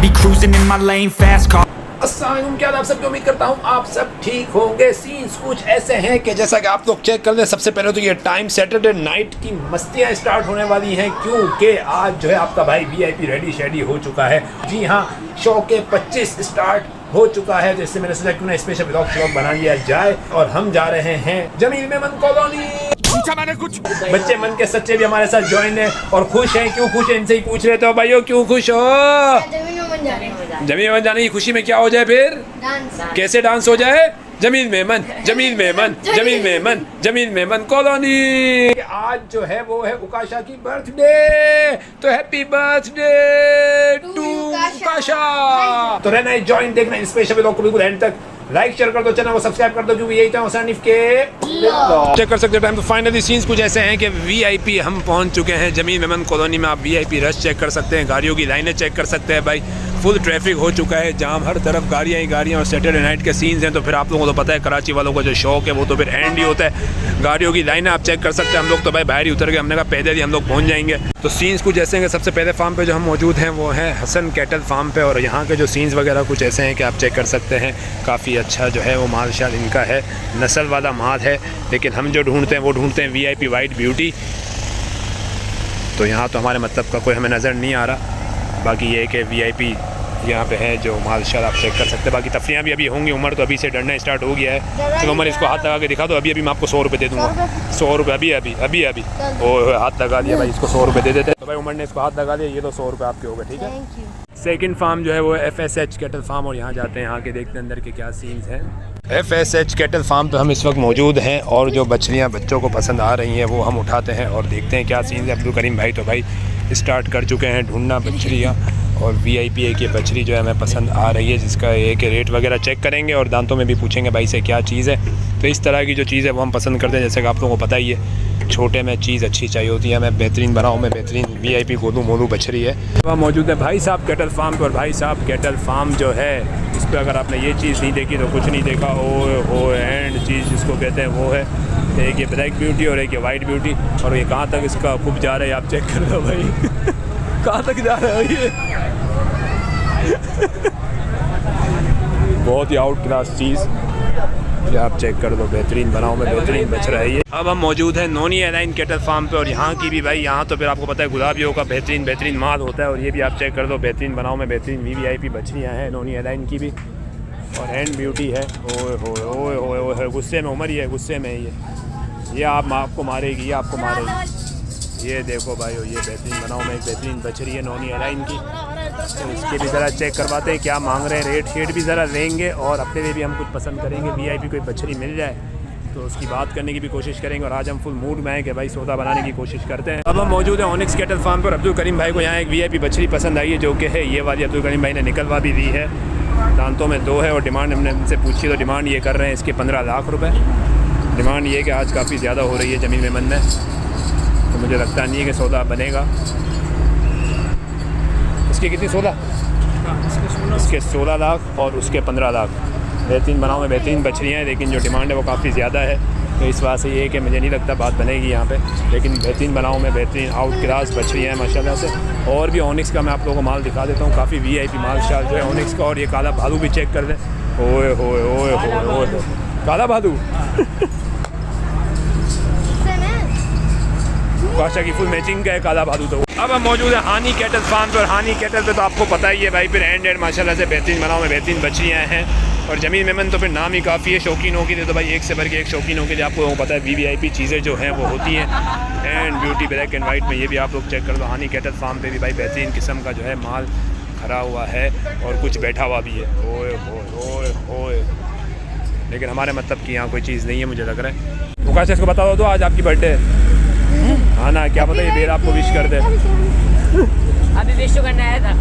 be cruising in my lane, fast car. अस्सलाम, क्या आप सबकी उम्मीद करता हूँ आप सब ठीक होंगे। सीन्स कुछ ऐसे हैं कि जैसा कि आप लोग चेक कर लें। सबसे पहले तो ये टाइम सैटरडे नाइट की मस्तियाँ स्टार्ट होने वाली हैं, क्योंकि आज जो है आपका भाई वीआईपी रेडी शेडी हो चुका है। जी हाँ, शो के 25 स्टार्ट हो चुका है, तो इससे मैंने सोचा क्यों ना स्पेशल व्लॉग बना लिया जाए। और हम जा रहे हैं जमील मेमन कॉलोनी। पूछा मैंने कुछ, बच्चे मन के सच्चे भी हमारे साथ ज्वाइन है और खुश हैं। क्यों खुश है, इनसे ही पूछ रहे थे भाइयों, क्यों खुश हो? जमील मेमन जाने की खुशी में क्या हो जाए फिर? डांस। कैसे डांस हो जाए? जमील मेमन, जमील मेमन, जमील मेमन, जमील मेमन कॉलोनी। आज जो है वो है उकाशा की बर्थडे, तो हैप्पी बर्थडे टू उकाशा। तो रहना जॉइन, देखना स्पेशल व्लॉग को बिल्कुल एंड तक। लाइक शेयर कर दो, चैनल को सब्सक्राइब कर दो, क्योंकि यही था सनीफ के चेक कर सकते हो टाइम। तो फाइनली सीन्स कुछ ऐसे हैं कि वीआईपी हम पहुंच चुके हैं जमील मेमन कॉलोनी में। आप वीआईपी रश चेक कर सकते हैं, गाड़ियों की लाइनें चेक कर सकते हैं भाई। फुल ट्रैफिक हो चुका है, जाम, हर तरफ गाड़ियाँ ही गाड़ियाँ। और सैटरडे नाइट के सीन्स हैं, तो फिर आप लोगों को तो पता है कराची वालों का जो शौक है वो तो फिर एंड ही होता है। गाड़ियों की लाइनें आप चेक कर सकते हैं। हम लोग तो भाई बाहर ही उतर गए, हमने कहा पैदल ही हम लोग पहुँच जाएंगे। तो सीन्स कुछ ऐसे हैं कि सबसे पहले फार्म पे जो हम मौजूद हैं वो है हसन कैटल फार्म पे। और यहाँ के जो सीन्स वगैरह कुछ ऐसे हैं कि आप चेक कर सकते हैं। काफ़ी अच्छा जो है वो माल शाल इनका है, नस्ल वाला माल है। लेकिन हम जो ढूंढते हैं वो ढूंढते हैं वीआईपी वाइट ब्यूटी। तो यहाँ तो हमारे मतलब का कोई हमें नज़र नहीं आ रहा। बाकी ये है कि वीआईपी यहाँ पे है जो माल शाल आप चेक कर सकते हैं। बाकी तफरियाँ भी अभी होंगी। उमर तो अभी से डरना स्टार्ट हो गया है। तो उमर इसको हाथ लगा के दिखा दो। अभी मैं आपको 100 रुपये दे दूँगा। 100 रुपये अभी ओ हाथ लगा दिया भाई, इसको 100 रुपये दे देते हैं। तो भाई उमर ने इसको हाथ लगा दिया, ये तो 100 रुपये आपके हो गए, ठीक है। सेकंड फार्म जो है वो FSH कैटल फार्म, और यहाँ जाते हैं, यहाँ के देखते हैं अंदर के क्या सीन्स हैं। FSH कैटल फार्म पे हम इस वक्त मौजूद हैं, और जो बछड़ियाँ बच्चों को पसंद आ रही हैं वो हम उठाते हैं और देखते हैं क्या सीन्स है। अब्दुल करीम भाई तो भाई स्टार्ट कर चुके हैं ढूंढना बछड़ियाँ, और वीआईपी एक ये बछड़ी जो है हमें पसंद आ रही है, जिसका एक रेट वगैरह चेक करेंगे और दांतों में भी पूछेंगे भाई से क्या चीज़ है। तो इस तरह की जो चीज़ है वो हम पसंद करते हैं। जैसे कि आप लोगों को पता ही है, छोटे में चीज़ अच्छी चाहिए होती है, मैं बेहतरीन बनाऊँ, मैं बेहतरीन वीआईपी गोलू मोलू बछड़ी है। वहाँ मौजूद है भाई साहब कैटल फार्म पर। और भाई साहब कैटल फार्म जो है इस पर अगर आपने ये चीज़ नहीं देखी तो कुछ नहीं देखा। ओ एंड चीज़ जिसको कहते हैं वो है, एक ये ब्लैक ब्यूटी और एक ये वाइट ब्यूटी। और ये कहाँ तक इसका खूब जा रहा है आप चेक कर लो भाई कहाँ तक जा रहा है ये बहुत ही आउट क्लास चीज़, ये आप चेक कर दो। बेहतरीन बनाओ में बेहतरीन बच रहा है ये। अब हम मौजूद हैं नोनी एलाइन कैटल फार्म पे, और यहाँ की भी भाई, यहाँ तो फिर आपको पता है गुलाबियों का बेहतरीन माल होता है। और ये भी आप चेक कर दो, बेहतरीन बनाओ में बेहतरीन वीवीआईपी बछड़ियाँ हैं नोनी एलाइन की भी, और हैंड ब्यूटी है। ओए गुस्से में उमर ही है, गुस्से में ये आपको मारेगी, ये आपको मारेगी। ये देखो भाई, ये बेहतरीन बनाओ में एक बेहतरीन बछड़ी है नोनी एलाइन की। तो इसके भी ज़रा चेक करवाते हैं क्या मांग रहे हैं, रेट शेट भी ज़रा लेंगे, और अपने लिए भी हम कुछ पसंद करेंगे। वीआईपी कोई बछड़ी मिल जाए तो उसकी बात करने की भी कोशिश करेंगे। और आज हम फुल मूड में हैं कि भाई सौदा बनाने की कोशिश करते हैं। अब हम मौजूद हैं ओनिक्स कैटल फार्म पर। अब्दुल करीम भाई को यहाँ एक वीआईपी बछड़ी पसंद आई है, जो कि है ये वाली। अब्दुल करीम भाई ने निकलवा भी दी है, दांतों में 2 है, और डिमांड हमने उनसे पूछी तो डिमांड ये कर रहे हैं इसके 15 लाख रुपये। डिमांड ये कि आज काफ़ी ज़्यादा हो रही है जमील मेमन में, तो मुझे लगता नहीं है कि सौदा बनेगा। इसकी कितनी 16? इसके 16 लाख और उसके 15 लाख। बेहतरीन बनाओ में बेहतरीन बछड़ियाँ हैं, लेकिन जो डिमांड है वो काफ़ी ज़्यादा है। तो इस बात से ये है कि मुझे नहीं लगता बात बनेगी यहाँ पे। लेकिन बेहतरीन बनाओ में बेहतरीन आउट क्लास बछड़ियाँ हैं माशाल्लाह से। और भी ओनिक्स का मैं आप लोगों को माल दिखा देता हूँ, काफ़ी वीआईपी माल शाल जो है ओनिक्स का। और ये काला भालू भी चेक कर लें। ओए काला भालू बादशाह की फुल मैचिंग का है काला भालू। तो अब हम मौजूद है हानी कैटल फार्म पर। और हानी कैटल पे तो आपको पता ही है भाई, फिर एंड माशाल्लाह से बेहतरीन बनाओ में बेहतरीन बछड़ियाँ हैं। और जमील मेमन तो फिर नाम ही काफ़ी है शौकीनों के लिए, तो भाई एक से भर के एक शौकीनों के लिए आपको पता है वीवीआईपी चीज़ें जो हैं वो होती हैं। And beauty black and white में, ये भी आप लोग चेक कर दो। हानी कैटल फार्म पे भी भाई बेहतरीन किस्म का जो है माल खड़ा हुआ है, और कुछ बैठा हुआ भी है। ओए लेकिन हमारे मतलब कि यहाँ कोई चीज़ नहीं है मुझे लग रहा है। उकाशा इसको बता दो तो आज आपकी बर्थडे है। हाँ ना, क्या पता ये बेर आपको विश कर दे। अभी विश करने आया था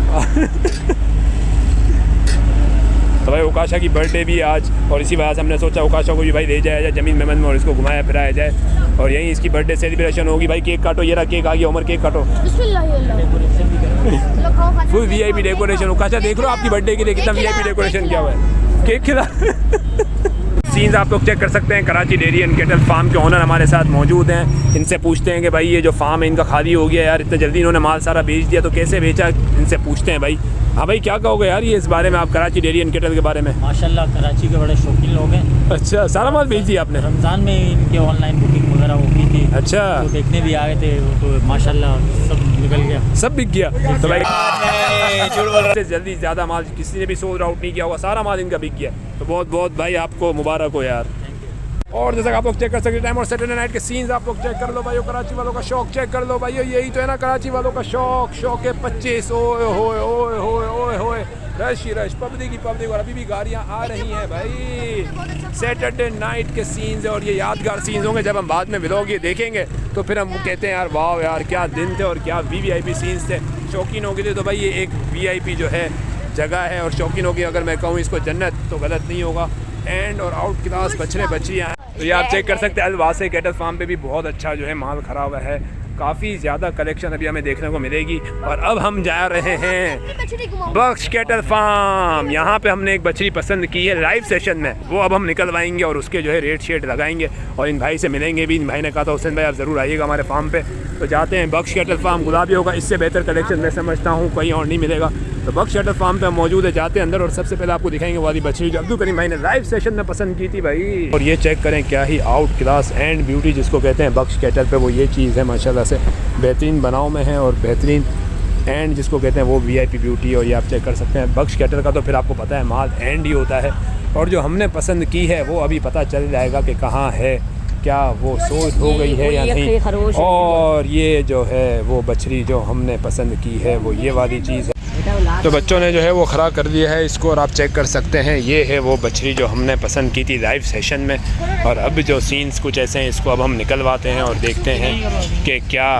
तो भाई उकाशा की बर्थडे भी आज, और इसी वजह से हमने सोचा उकाशा को भी भाई ले जाया जाए जमील मेमन में, और इसको घुमाया फिराया जाए, और यहीं इसकी बर्थडे सेलिब्रेशन होगी। भाई केक काटो, ये रहा केक आ गया, उमर केक काटो। Full VIP decoration. उकाशा देख लो आपकी बर्थडे के लिए कितना वीआईपी डेकोरेशन किया हुआ है, केक खिला सीन्स आप लोग चेक कर सकते हैं। Karachi dairy and cattle farm के ओनर हमारे साथ मौजूद हैं। इनसे पूछते हैं कि भाई ये जो फार्म है इनका खाली हो गया यार, इतना जल्दी इन्होंने माल सारा बेच दिया, तो कैसे बेचा, इनसे पूछते हैं भाई हाँ भाई, क्या कहोगे यार ये इस बारे में आप, कराची डेयरी एंड कैटल के बारे में? माशाल्लाह कराची के बड़े शौकीन लोग हैं। अच्छा, सारा माल भेज दिया आपने? रमज़ान में इनके ऑनलाइन बुकिंग वगैरह हो गई थी। अच्छा, तो देखने भी आए थे, तो माशाल्लाह सब निकल गया, सब बिक गया। तो भाई जल्दी ज़्यादा माल किसी ने भी सोल्ड आउट नहीं किया होगा, सारा माल इनका बिक गया। तो बहुत बहुत भाई आपको मुबारक हो यार। और जैसा कि आप लोग चेक कर सकते हैं टाइम और सैटरडे नाइट के सीन्स आप लोग चेक कर लो भाई। कराची वालों का शौक चेक कर लो भाई, यही तो है ना कराची वालों का शौक है 25। ओए होए ओए होए ओए होए, रश ही रश, पब्लिक और अभी भी गाड़ियाँ आ रही हैं भाई। सैटरडे नाइट के सीन्स और ये यादगार सीन्स होंगे जब हम बाद में व्लॉग ये देखेंगे तो फिर हम कहते हैं यार वाह यार क्या दिन थे और क्या वीवीआईपी सीन्स थे। शौकीनों के लिए तो भाई ये एक वीआईपी जो है जगह है, और शौकीनों की अगर मैं कहूँ इसको जन्नत तो गलत नहीं होगा। एंड और आउट क्लास बछड़ियाँ हैं, तो ये आप चेक कर सकते हैं। अलवासे कैटल फार्म पे भी बहुत अच्छा जो है माल खड़ा हुआ है, काफ़ी ज़्यादा कलेक्शन अभी हमें देखने को मिलेगी। और अब हम जा रहे हैं बख्श कैटल फार्म। यहाँ पे हमने एक बछड़ी पसंद की है लाइव सेशन में, वो अब हम निकलवाएंगे और उसके जो है रेट शेट लगाएंगे और इन भाई से मिलेंगे भी। इन भाई ने कहा था हुसैन भाई आप ज़रूर आइएगा हमारे फार्म पे। तो जाते हैं बख्श कैटल फार्म। गुलाबी होगा, इससे बेहतर कलेक्शन मैं समझता हूँ कहीं और नहीं मिलेगा। तो बख्श कैटल फार्म पे हम मौजूद है, जाते हैं अंदर और सबसे पहले आपको दिखाएंगे वाली बछड़ी जो अब्दुल करीम भाई ने लाइव सेशन में पसंद की थी भाई। और ये चेक करें क्या ही आउट क्लास एंड ब्यूटी जिसको कहते हैं बख्श कैटल पे, वो ये चीज़ है माशाल्लाह से बेहतरीन बनाव में है और बेहतरीन एंड जिसको कहते हैं वो वीआईपी ब्यूटी। और ये आप चेक कर सकते हैं बख्श कैटल का तो फिर आपको पता है माल एंड ही होता है, और जो हमने पसंद की है वो अभी पता चल जाएगा कि कहाँ है, क्या वो सोच हो गई है या नहीं। और ये जो है वो बछड़ी जो हमने पसंद की है वो ये वाली चीज़ है। तो बच्चों ने जो है वो खड़ा कर दिया है इसको और आप चेक कर सकते हैं ये है वो बछड़ी जो हमने पसंद की थी लाइव सेशन में। और अब जो सीन्स कुछ ऐसे हैं इसको अब हम निकलवाते हैं और देखते हैं कि क्या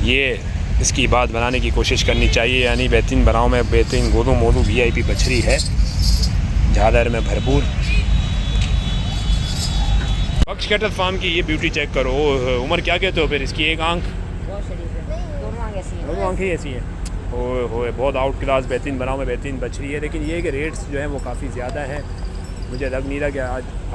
ये इसकी बात बनाने की कोशिश करनी चाहिए, यानी बेहतरीन बनाओ में बेहतरीन गोलू मोलू वीआईपी बछड़ी है, झालर में भरपूर। बख्श कैटल फार्म की ये ब्यूटी चेक करो। उमर क्या कहते हो फिर इसकी? एक आंख, दोनों आंखें ऐसी हैं। ओए बहुत आउट क्लास बेहतरीन बनाओ में बेहतरीन बछड़ी है, लेकिन ये कि रेट्स जो हैं वो काफ़ी ज़्यादा हैं। मुझे लग नहीं रहा कि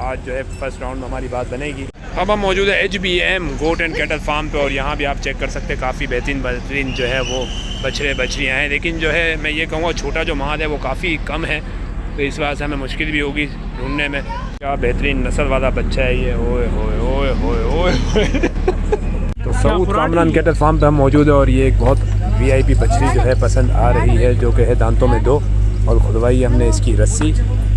आज जो है फर्स्ट राउंड में हमारी बात बनेगी। अब हम मौजूद है HBM goat and cattle farm पे और यहाँ भी आप चेक कर सकते हैं काफ़ी बेहतरीन जो है वो बछड़ियाँ हैं, लेकिन जो है मैं ये कहूँगा छोटा जो माल है वो काफ़ी कम है, तो इस वजह से हमें मुश्किल भी होगी ढूंढने में। क्या बेहतरीन नस्ल वाला बच्चा है ये। ओए होए ओए होए ओए तो सऊद कामरान कैटल फार्म पे हम मौजूद है और ये एक बहुत वीआईपी बछड़ी जो है पसंद आ रही है, जो कि है दांतों में दो, और खुदवाई हमने इसकी रस्सी,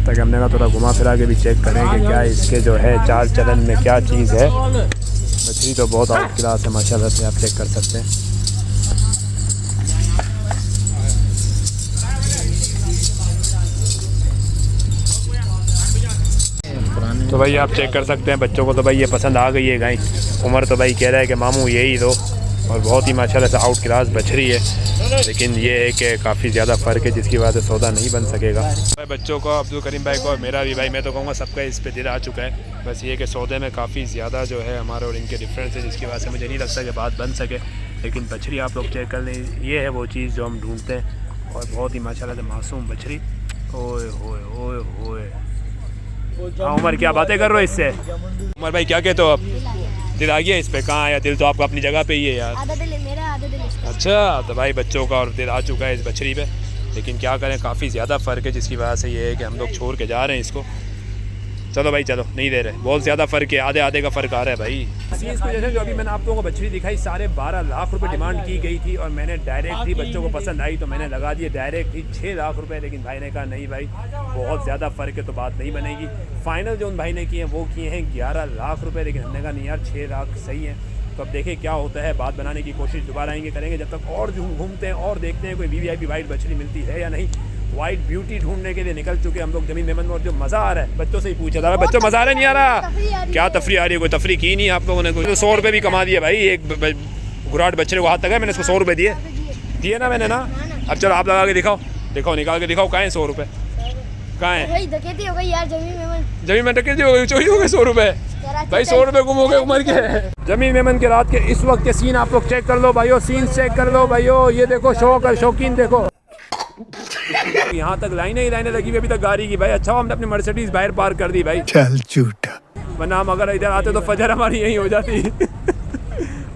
ताकि हमने कहा थोड़ा घुमा फिरा के भी चेक करें कि क्या इसके जो है चाल चलन में क्या चीज़ है। बछड़ी तो बहुत आउट क्लास है माशाल्लाह से, आप चेक कर सकते हैं। तो भाई आप चेक कर सकते हैं बच्चों को तो भाई ये पसंद आ गई है गाय। उमर तो भाई कह रहा है कि मामू यही दो, और बहुत ही माशाल्लाह से आउट क्लास बछड़ी है, लेकिन ये है कि काफ़ी ज़्यादा फ़र्क है जिसकी वजह से सौदा नहीं बन सकेगा। भाई बच्चों को, अब्दुल करीम भाई को और मेरा भी भाई, मैं तो कहूँगा सबका इस पे दिल आ चुका है। बस ये कि सौदे में काफ़ी ज़्यादा जो है हमारे और इनके डिफरेंस है, जिसकी वजह से मुझे नहीं लगता कि बात बन सके। लेकिन बछड़ी आप लोग चेक कर लें, ये है वो चीज़ जो हम ढूंढते हैं, और बहुत ही माशाल्लाह से मासूम बछड़ी। ओए होए ओए होए। हाँ उमर क्या बातें कर रहे हो इससे? उमर भाई क्या कहते हो आप? दिल आ गया इस पे? कहाँ आया दिल? तो आपका अपनी जगह पे ही है यार। आधा दिल है मेरा, आधा दिल इसका। अच्छा, तो भाई बच्चों का और दिल आ चुका है इस बछड़ी पे, लेकिन क्या करें काफ़ी ज़्यादा फ़र्क है, जिसकी वजह से ये है कि हम लोग छोड़ के जा रहे हैं इसको। चलो भाई चलो, नहीं दे रहे, बहुत ज़्यादा फ़र्क है, आधे आधे का फ़र्क आ रहा है भाई। सीन्स को जैसे जो अभी मैंने आप लोगों को बछड़ी दिखाई 12.5 लाख रुपए डिमांड की गई थी, और मैंने डायरेक्ट ही बच्चों को पसंद आई तो मैंने लगा दिए डायरेक्ट ही 6 लाख रुपए। लेकिन भाई ने कहा नहीं भाई बहुत ज़्यादा फ़र्क है तो बात नहीं बनेगी। फाइनल जो उन भाई ने किए हैं वो किए हैं 11 लाख रुपये, लेकिन हमने कहा नहीं यार 6 लाख सही है। तो अब देखें क्या होता है, बात बनाने की कोशिश दोबारा आएंगे करेंगे, जब तक और घूमते हैं और देखते हैं कोई वीवीआईपी वाइट बछड़ी मिलती है या नहीं। वाइट ब्यूटी ढूंढने के लिए निकल चुके हम लोग जमीन मेमन में, और जो मज़ा आ रहा है बच्चों से ही पूछा था, बच्चों मज़ा आ रहा नहीं आ रहा? क्या तफरी आ रही है? कोई तफरी की नहीं आप लोगों ने? कोई 100 रुपये भी कमा दिया भाई, एक गुराट बच्चे को हाथ लगा मैंने, इसको 100 रुपये दिए ना मैंने ना। अब चलो आप लगा के दिखाओ, निकाल के दिखाओ, कहाँ है 100 रुपये? कहाँ है? डकैती हो गई यार जमीन में डकैती हो गई, चोरी हो गई 100 रुपये भाई। 100 रुपये गुम हो गए उमर के। जमीन मेमन के रात के इस वक्त के सीन आप लोग चेक कर लो भाइयों, सीन चेक कर लो भाइयों। ये देखो शौकीन देखो, यहाँ तक लाइनें लगी हुई अभी तक गाड़ी की भाई। अच्छा हमने अपनी मर्सिडीज बाहर पार्क कर दी भाई, चल झूठा, वरना हम अगर इधर आते तो फजर हमारी यहीं हो जाती।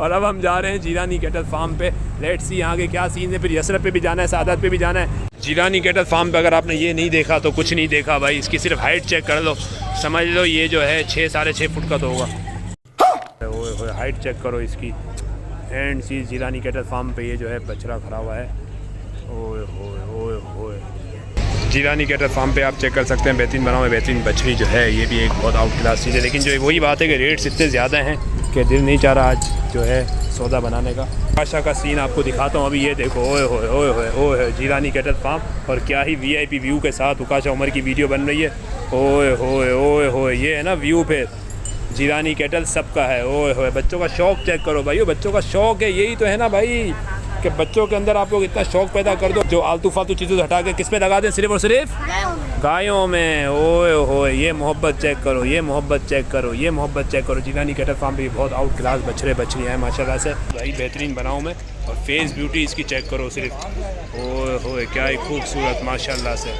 और अब हम जा रहे हैं जीरानी कैटल फार्म पे। लेट्स सी यहाँ के क्या सीन है, फिर यसरत पे भी जाना है, सादात पे भी जाना है। जीलानी कैटल फार्म पे अगर आपने ये नहीं देखा तो कुछ नहीं देखा भाई। इसकी सिर्फ हाइट चेक कर लो, समझ लो ये जो है 6 साढ़े 6 फुट का तो होगा। ओए हाइट चेक करो इसकी। And C Jilani cattle farm पे ये जो है बछड़ा खड़ा हुआ है। ओए होए ओए होए। जीलानी कैटल फार्म पे आप चेक कर सकते हैं बेहतरीन बनाओ में बेहतरीन बछड़ी जो है, ये भी एक बहुत आउट क्लास चीज़ है। लेकिन जो वही बात है कि रेट्स इतने ज़्यादा हैं कि दिल नहीं चाह रहा आज जो है सौदा बनाने का। आशा का सीन आपको दिखाता हूँ अभी। ये देखो ओए होए ओए होए ओए जीलानी कैटल फार्म, और क्या ही वीआईपी व्यू के साथ उकाशा उमर की वीडियो बन रही है। ओए होए ओए होए, ये है ना व्यू पे जीलानी कैटल सबका है। ओए होए बच्चों का शौक़ चेक करो भाई, बच्चों का शौक़ है, यही तो है ना भाई कि बच्चों के अंदर आप लोग इतना शौक़ पैदा कर दो जो आलतू फालतू चीज़ों से हटा के किस पे लगा दें, सिर्फ और सिर्फ गायों में। ओए होए ये मोहब्बत चेक करो, ये मोहब्बत चेक करो, ये मोहब्बत चेक करो। जीलानी कैटल फार्म भी बहुत आउट क्लास बछड़े बछड़ियाँ हैं माशाल्लाह से भाई, बेहतरीन बनाओ में। और फेस ब्यूटी इसकी चेक करो सिर्फ। ओए होए क्या ही खूबसूरत माशाल्लाह से,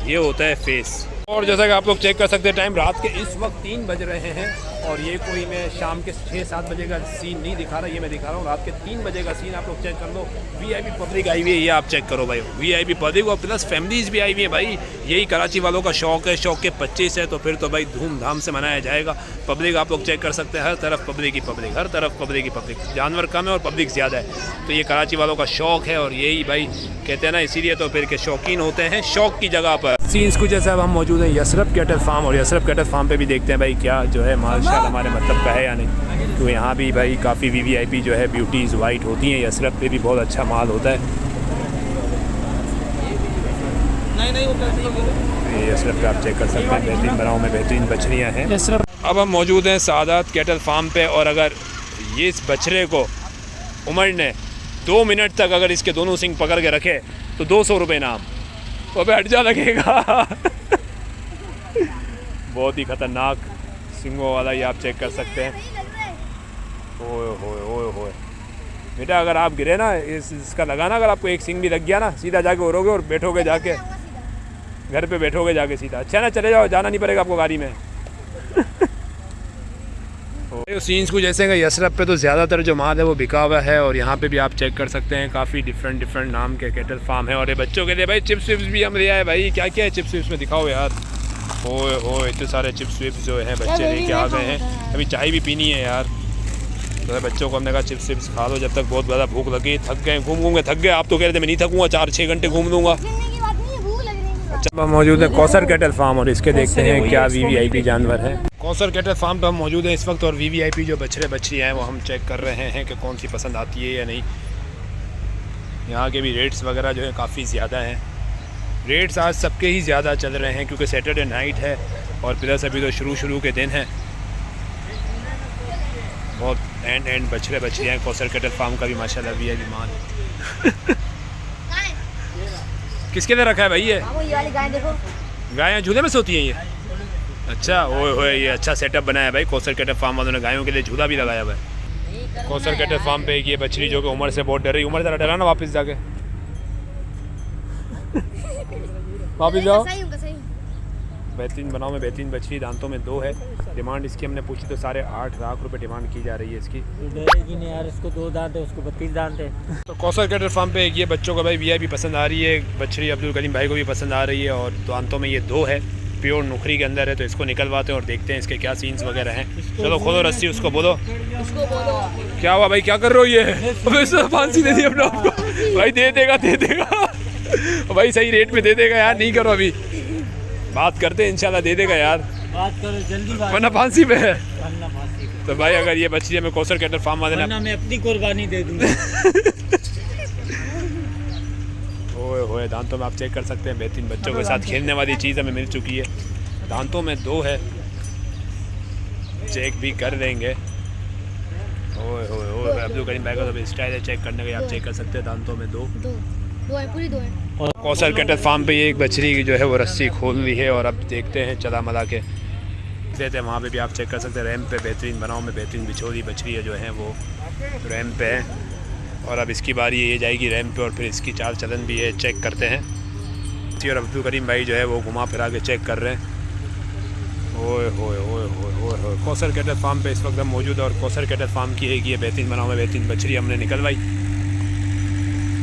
ये होता है फेस। और जैसा कि आप लोग चेक कर सकते हैं टाइम रात के इस वक्त 3 बज रहे हैं, और ये कोई मैं शाम के 6-7 बजे का सीन नहीं दिखा रहा, ये मैं दिखा रहा हूँ रात के 3 बजे का सीन। आप लोग चेक कर लो। वीआईपी पब्लिक आई हुई है, ये आप चेक करो भाई, वीआईपी पब्लिक और प्लस फैमिलीज़ भी आई हुई है भाई। यही कराची वालों का शौक़ है, शौक़ के 25 है तो फिर तो भाई धूमधाम से मनाया जाएगा। पब्लिक आप लोग चेक कर सकते हैं, हर तरफ पब्लिक ही पब्लिक, हर तरफ पब्लिक ही पब्लिक। जानवर कम है और पब्लिक ज़्यादा है, तो ये कराची वालों का शौक़ है। और यही भाई कहते हैं ना, इसीलिए तो फिर के शौकीन होते हैं शौक़ की जगह पर। सीन्स कुछ जैसे अब हम मौजूद हैं यसरफ कैटल फार्म, और यसरफ कैटल फार्म पे भी देखते हैं भाई क्या जो है माशाल्लाह हमारे मतलब का है या नहीं। तो यहाँ भी भाई काफ़ी वीवीआईपी जो है ब्यूटीज़ वाइट होती हैं। यसरफ पे भी बहुत अच्छा माल होता है। ये यसरफ पे आप चेक कर सकते हैं, बेहतरीन बनाओ में बेहतरीन बछड़ियाँ हैं। अब हम मौजूद हैं सादात कैटल फार्म पे, और अगर ये इस बछड़े को उमर ने 2 मिनट तक अगर इसके दोनों सिंग पकड़ के रखे तो 200 रुपये इनाम। वो पे हट जा लगेगा। बहुत ही ख़तरनाक सिंगों वाला ये आप चेक कर सकते हैं। ओए होए ओए होए बेटा, अगर आप गिरे ना इसका लगाना, अगर आपको एक सिंग भी लग गया ना, सीधा जाके उड़ोगे और बैठोगे जाके घर पे बैठोगे जाके सीधा। अच्छा ना, चले जाओ, जाना नहीं पड़ेगा आपको गाड़ी में। सीन्स कुछ ऐसे हैं। यसरफ पे तो ज़्यादातर जो माल है वो बिका हुआ है, और यहाँ पे भी आप चेक कर सकते हैं काफ़ी डिफरेंट नाम के कैटल फार्म है। और ये बच्चों के लिए भाई चिप्स विप्स भी हम ले आए भाई। क्या क्या है चिप्स विप्स में, दिखाओ यार। ओए होए इतने सारे चिप्स विप्स जो हैं बच्चे लेके आ गए हैं। अभी चाय भी पीनी है यार, तो बच्चों को हमने कहा चिप्स विप्स खा लो जब तक, बहुत ज़्यादा भूख लगी, थक गए, घूम के थक गए। आप तो कह रहे थे मैं नहीं थकूँगा, 4-6 घंटे घूम लूँगा। अच्छा हम मौजूद है कौसर कैटल फार्म, और इसके देखते हैं क्या वीवीआईपी जानवर है। कौसर कैटल फार्म पे हम मौजूद हैं इस वक्त, और वीवीआईपी जो बछड़े बछड़ियाँ हैं वो हम चेक कर रहे हैं कि कौन सी पसंद आती है या नहीं। यहाँ के भी रेट्स वगैरह जो है काफ़ी ज़्यादा हैं। रेट्स आज सबके ही ज़्यादा चल रहे हैं क्योंकि सैटरडे नाइट है, और प्लस अभी तो शुरू के दिन हैं। बहुत एंड बछड़े बछड़ियाँ हैं। कौसर कैटल फार्म का भी माशाल्लाह वीआईपी माल। किसके लिए रखा है भाई ये? गायें झूले में सोती हैं ये? अच्छा ओए होए ये अच्छा सेटअप बनाया है भाई कौसर कैटल फार्म वालों ने। गायों के लिए झूला भी लगाया हुआ है। कौसर कैटल फार्म पे एक ये बछड़ी जो कि उमर से बहुत डर रही। उमर ज़रा डरा ना, वापस जाके वापस जाओ। बेहतरीन बनाओ में बेहतरीन बछड़ी, दांतों में 2 है। डिमांड इसकी हमने पूछी तो 8.5 लाख रुपए डिमांड की जा रही है इसकी। नहीं यार, इसको 2 दांत है, उसको 32 दांत है। तो कौसर कैटल फार्म पे एक ये बच्चों का भाई वीआईपी पसंद आ रही है बछड़ी, अब्दुल करीम भाई को भी पसंद आ रही है। और दांतों में ये 2 है, प्योर नुखरी के अंदर है। तो इसको निकलवाते हैं और देखते हैं इसके क्या सीन्स वगैरह हैं। चलो खोलो रस्सी, उसको बोलो क्या हुआ भाई, क्या कर रहे हो ये? फांसी दे दी अपने आपको भाई। दे देगा भाई, सही रेट में दे देगा यार। नहीं करो अभी, बात करते हैं इंशाल्लाह दे देगा यार। बात करो जल्दी, वरना फांसी पे है। तो भाई अगर ये बच्ची मैं कौसर कैटल फार्म वाले ना, मैं अपनी कुर्बानी दे दूँगा। ओए होए दांतों में आप चेक कर सकते हैं बेहतरीन बच्चों के साथ खेलने वाली चीज़ हमें मिल चुकी है। दांतों में 2 है, चेक भी कर लेंगे। ओए होए ओए अब्दुल करीम भाई का तो स्टाइल है चेक करने का, आप चेक कर सकते हैं दांतों में 2 है, पूरी 2 है। और कौसर कैटल फार्म पे एक बछड़ी की जो है वो रस्सी खोल ली है, और अब देखते हैं चला मला के देते हैं। वहाँ पे भी आप चेक कर सकते हैं रैम्प पे बेहतरीन बनाओ में बेहतरीन बिछोरी बछड़ी है जो है वो रैम्प पे है। और अब इसकी बारी ये जाएगी रैम्प पे, और फिर इसकी चाल चलन भी है, चेक करते हैं। और अब्दुल करीम भाई जो है वो घुमा फिरा के चेक कर रहे हैं। ओए होए ओए होए ओए होए कौसर कैटल फार्म पे इस वक्त हम मौजूद है, और कौसर कैटल फार्म की है ये बेहतरीन बनाओ में बेहतरीन बछड़ी हमने निकलवाई।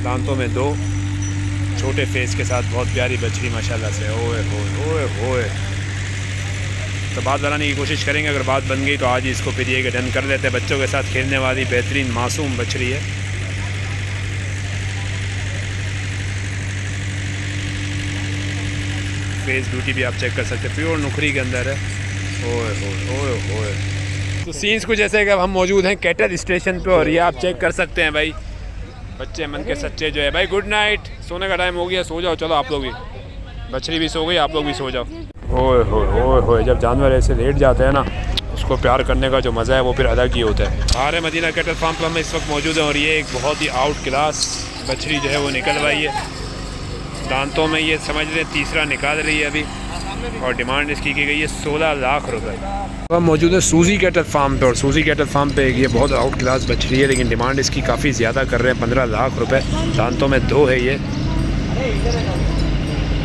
दांतों में 2 छोटे फेस के साथ बहुत प्यारी बछड़ी माशाल्लाह से। ओए होए ओए होए। तो बात बनाने की कोशिश करेंगे, अगर बात बन गई तो आज ही इसको फिर ये डन कर देते हैं। बच्चों के साथ खेलने वाली बेहतरीन मासूम बछड़ी है। फेस ब्यूटी भी आप चेक कर सकते हैं, प्योर नुखरी के अंदर है। ओए होए ओए होए। तो सीन्स कुछ ऐसे कि अब हम मौजूद हैं कैटल स्टेशन पे और ये आप चेक कर सकते हैं भाई। बच्चे मन के सच्चे जो है भाई। गुड नाइट, सोने का टाइम हो गया, सो जाओ। चलो आप लोग भी, बछड़ी भी सो गई, आप लोग भी सो जाओ। ओए होए होए। जब जानवर ऐसे लेट जाते हैं ना, उसको प्यार करने का जो मज़ा है वो फिर अलग ही होता है। आर मदीना कैटल फार्म पर हम इस वक्त मौजूद हैं और ये एक बहुत ही आउट क्लास बछड़ी जो है वो निकलवाई है। दांतों में ये समझ लें तीसरा निकाल रही है अभी और डिमांड इसकी की गई है 16 लाख रुपए। तो हम मौजूद है सूजी कैटल फार्म पे और सूजी कैटल फार्म पे ये बहुत आउट क्लास बछड़ी है, लेकिन डिमांड इसकी काफ़ी ज़्यादा कर रहे हैं, 15 लाख रुपए। दांतों में 2 है ये,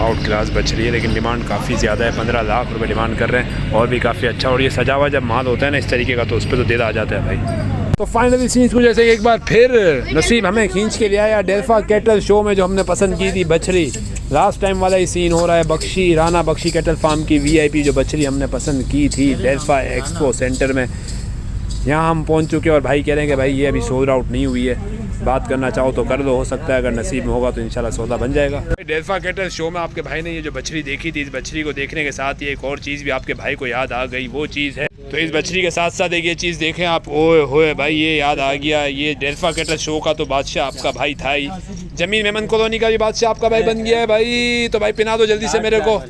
आउट क्लास बछड़ी है लेकिन डिमांड काफ़ी ज़्यादा है, 15 लाख रुपए डिमांड कर रहे हैं। और भी काफ़ी अच्छा, और ये सजा हुआ जब माल होता है ना इस तरीके का तो उस पर तो दिल आ जाता है भाई। तो फाइनली सीन्स को जैसे एक बार फिर नसीब हमें खींच के ले आया डेल्फा कैटल शो में, जो हमने पसंद की थी बछड़ी। लास्ट टाइम वाला ही सीन हो रहा है। बख्शी राना बख्शी कैटल फार्म की VIP जो बछड़ी हमने पसंद की थी डेल्फा एक्सपो सेंटर में, यहाँ हम पहुँच चुके हैं और भाई कह रहे हैं कि भाई ये अभी सोल्ड आउट नहीं हुई है, बात करना चाहो तो कर लो, हो सकता है अगर नसीब में होगा तो इंशाल्लाह सौदा बन जाएगा। डेल्फा कैटल शो में आपके भाई ने ये जो बछड़ी देखी थी, इस बछड़ी को देखने के साथ ये एक और चीज़ भी आपके भाई को याद आ गई। वो चीज़ है, तो इस बछड़ी के साथ साथ एक ये चीज़ देखें आप। ओए होए भाई, ये याद आ गया, ये डेल्फा कैटल शो का तो बादशाह आपका भाई था ही, जमीन मेमन कॉलोनी का भी बादशाह आपका भाई बन गया है भाई। तो भाई पिना दो जल्दी से मेरे को।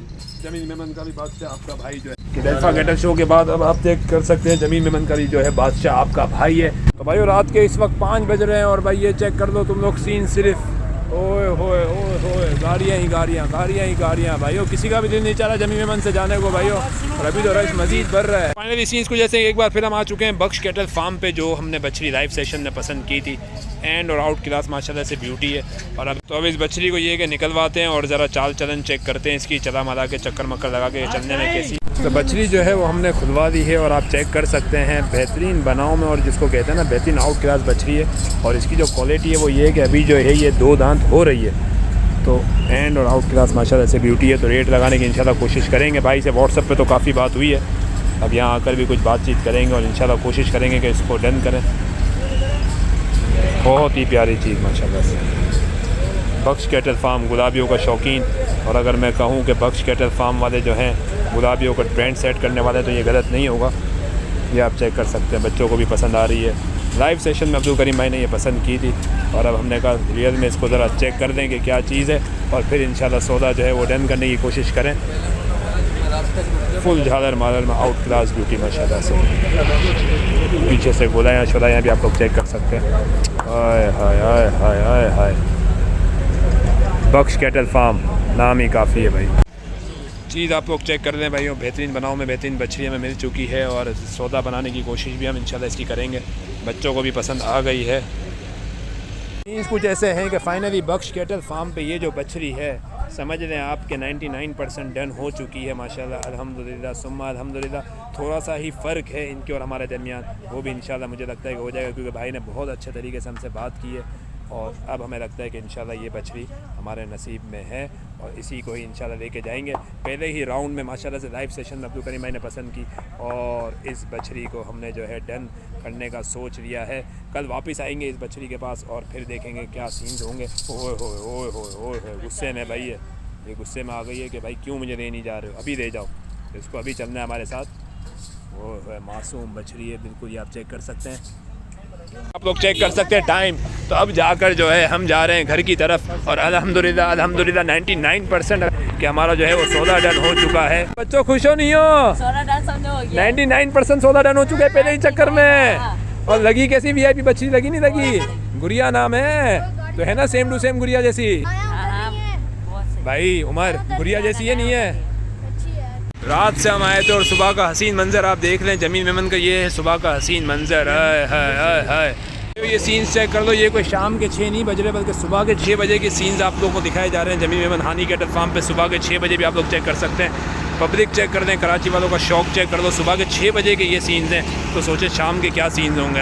जमीन मेमन का भी बादशाह आपका भाई जो है कि डेल्फा कैटल शो के बाद अब आप चेक कर सकते हैं जमीन मेमन का भी जो है बादशाह आपका भाई है। तो भाई रात के इस वक्त 5 बज रहे हैं और भाई ये चेक कर लो तुम लोग सीन सिर्फ। ओए होए ओए होए, गाड़ियाँ ही गाड़ियाँ, गाड़ियाँ ही गाड़ियाँ भाइयों। किसी का भी दिल नहीं चाह रहा जमीन मेमन से जाने को भाइयों, और अभी तो रश मजीद बढ़ रहा है। फाइनली सीन्स को जैसे एक बार फिर हम आ चुके हैं बख्श कैटल फार्म पे, जो हमने बछड़ी लाइव सेशन में पसंद की थी। एंड और आउट क्लास माशाल्लाह से ब्यूटी है। और अब इस बछड़ी को ये कि निकलवाते हैं और ज़रा चाल चलन चेक करते हैं इसकी, चला मला के चक्कर मक्कर लगा के चलने में कैसी। तो बछड़ी जो है वो हमने खुलवा दी है और आप चेक कर सकते हैं बेहतरीन बनाव में, और जिसको कहते हैं ना बेहतरीन आउट क्लास बछड़ी है। और इसकी जो क्वालिटी है वो ये है कि अभी जो है ये 2 दांत हो रही है, तो एंड और आउट क्लास माशाल्लाह से ब्यूटी है। तो रेट लगाने की इंशाल्लाह कोशिश करेंगे। भाई से व्हाट्सएप पे तो काफ़ी बात हुई है, अब यहाँ आकर भी कुछ बातचीत करेंगे और इंशाल्लाह कोशिश करेंगे कि इसको डन करें। बहुत ही प्यारी चीज़ माशाल्लाह से। बख्श कैटल फार्म गुलाबियों का शौकीन, और अगर मैं कहूँ कि बख्श कैटल फार्म वाले जो हैं गुलाबियों का ट्रेंड सेट करने वाले तो ये गलत नहीं होगा। ये आप चेक कर सकते हैं, बच्चों को भी पसंद आ रही है। लाइव सेशन में अब्दुल करीम भाई ने ये पसंद की थी और अब हमने कहा रियल में इसको ज़रा चेक कर दें कि क्या चीज़ है, और फिर इंशाल्लाह सौदा जो है वो डन करने की कोशिश करें। फुल झालर मालर में आउट क्लास ब्यूटी माशाल्लाह से। पीछे से गोलायाँ शोलायाँ भी आप लोग चेक कर सकते हैं। हाय हाय हाय हाय हाय हाय। बख्श कैटल फार्म नाम ही काफ़ी है भाई। चीज़ आप लोग चेक कर लें भाइयों, बेहतरीन बनाव में बेहतरीन बछड़ी हमें मिल चुकी है और सौदा बनाने की कोशिश भी हम इंशाल्लाह इसकी करेंगे। बच्चों को भी पसंद आ गई है। कुछ ऐसे हैं कि फाइनली बख्श कैटल फार्म पे ये जो बछड़ी है समझ लें आपके 99% डन हो चुकी है माशाल्लाह, अल्हम्दुलिल्लाह सुम्मा अल्हम्दुलिल्लाह। थोड़ा सा ही फ़र्क है इनके और हमारे दरमियान, वो भी इंशाल्लाह मुझे लगता है कि हो जाएगा, क्योंकि भाई ने बहुत अच्छे तरीके से हमसे बात की है और अब हमें लगता है कि इंशाल्लाह ये बछड़ी हमारे नसीब में है और इसी को ही इंशाल्लाह लेके जाएंगे। पहले ही राउंड में माशाल्लाह से लाइव सेशन में अब्दुल करीम भाई ने पसंद की और इस बछड़ी को हमने जो है डन करने का सोच लिया है। कल वापस आएंगे इस बछड़ी के पास और फिर देखेंगे क्या सीन्स होंगे। ओए होए ओए होए ओए, गुस्से में भाई है ये, गुस्से में आ गई है कि भाई क्यों मुझे ले नहीं जा रहे हो, अभी ले जाओ इसको, अभी चलना है हमारे साथ। ओए मासूम बछड़ी है बिल्कुल, ये आप चेक कर सकते हैं। आप लोग चेक कर सकते हैं टाइम। तो अब जाकर जो है हम जा रहे हैं घर की तरफ और अल्हम्दुलिल्लाह अल्हम्दुलिल्लाह 99% कि हमारा जो है वो सौदा डन हो चुका है। बच्चों खुश हो नहीं हो? 99% सौदा डन हो चुका है पहले ही चक्कर में। और लगी कैसी VIP बच्ची लगी नहीं लगी? गुड़िया नाम है तो है ना, सेम टू सेम गुड़िया जैसी। भाई उमर गुड़िया जैसी है नहीं है? रात से हम आए थे और सुबह का हसीन मंज़र आप देख लें। जमीन मेमन का ये है सुबह का हसीन मंज़र। हाय हाय हाय हाय, ये सीन्स चेक कर लो। ये कोई शाम के 6 नहीं बज रहे बल्कि सुबह के 6 बजे के सीन्स आप लोगों को दिखाए जा रहे हैं। जमीन मेमन हानी कैटल फार्म पे सुबह के 6 बजे भी आप लोग चेक कर सकते हैं। पब्लिक चेक कर दें, कराची वालों का शौक चेक कर दो। सुबह के 6 बजे के ये सीन्स हैं, तो सोचे शाम के क्या सीन्स होंगे।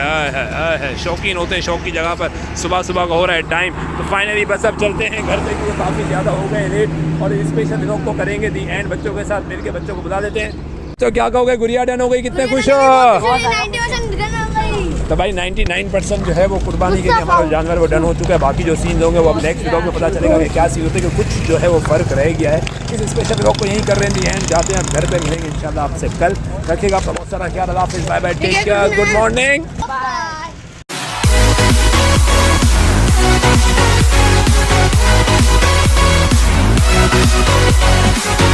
है शौकीन होते हैं शौक की जगह पर। सुबह सुबह का हो रहा है टाइम, तो फाइनली बस अब चलते हैं घर से, क्योंकि काफ़ी ज़्यादा हो गए लेट। और स्पेशल व्लॉग को करेंगे दी एंड बच्चों के साथ मिलकर, बच्चों को बुला देते हैं। तो क्या कहोगे, गुड़िया डन हो गई, कितने खुश हो? 90% डन हो गई। तो भाई 99% जो है वो कुर्बानी के लिए हमारा जानवर वो डन हो चुका है। बाकी जो सीन होंगे वो अब नेक्स्ट व्लॉग में पता चलेगा कि क्या सीन होते हैं, कि कुछ जो है वो फ़र्क रह गया है। इस स्पेशल व्लॉग को यहीं कर रहे हैं एंड जाते हैं अब घर पे, मिलेंगे इंशाल्लाह आपसे कल। रखिएगा अपना बहुत सारा ख्याल, अल्लाह हाफिज़, bye bye, take care, good morning. Bye.